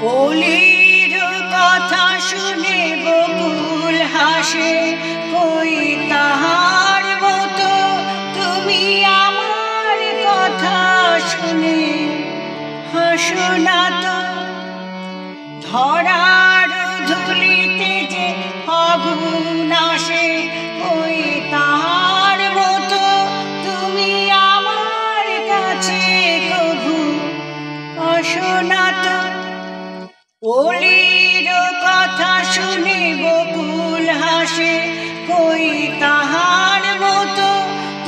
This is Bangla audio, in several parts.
ওলির কথা শুনে বকুল হাসে, কই তাহার মতো তুমি আমার কথা শুনে হাসো না তো। ধরার ধুলিতে যে ফাগুন আসে, কই তাহার মতো তুমি আমার কাছে কভু আসো না তো। ওলির কথা শুনে বকুল হাসে, কই তাহার মতো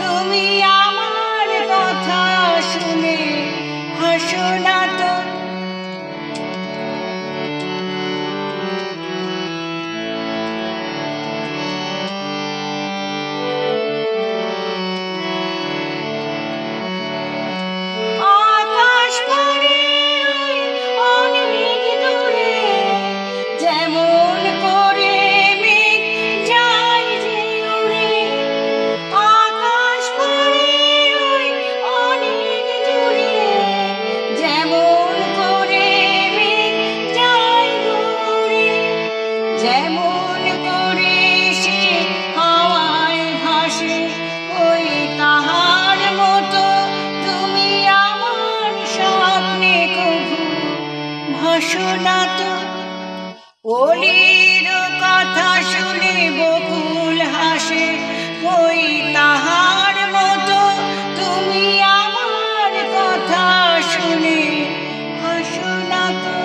তুমি আমার কথা শুনে হাসো না তো। যেমন করে সে হাওয়ায় ভাসে, ওই তাহার মতো তুমি আমার স্বপ্নে কভু ভাসো না তো। ওলির কথা শুনে বকুল হাসে, ওই তাহার মতো তুমি আমার কথা শুনে হাসো না তো।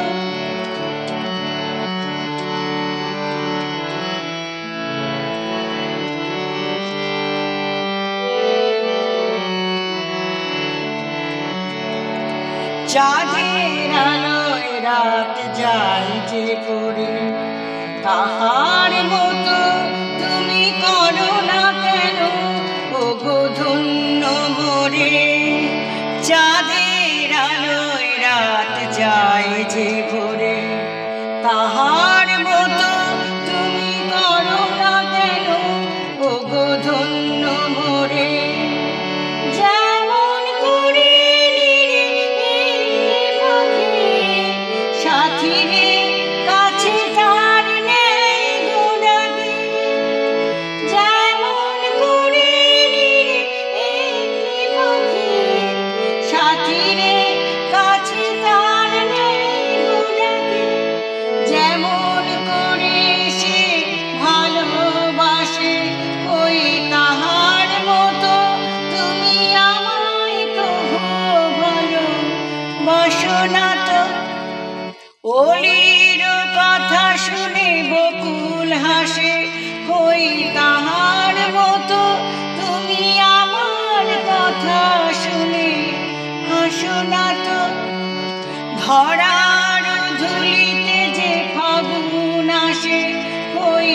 চাঁদের আলোয় রাত যায় যে পড়ে, তাহার মতো তুমি করো না কেন ওগো ধন্য মোরে। চাঁদের আলোয় রাত যায় যে পড়ে, তাহার মতো তুমি করো না কেন ওগো ধন্য মোরে। ওলির কথা শুনে বকুল হাসে, কই তাহার মতো তুমি আমার কথা শুনে হাসো না তো। ধরার ধুলিতে যে ফাগুন আসে, কই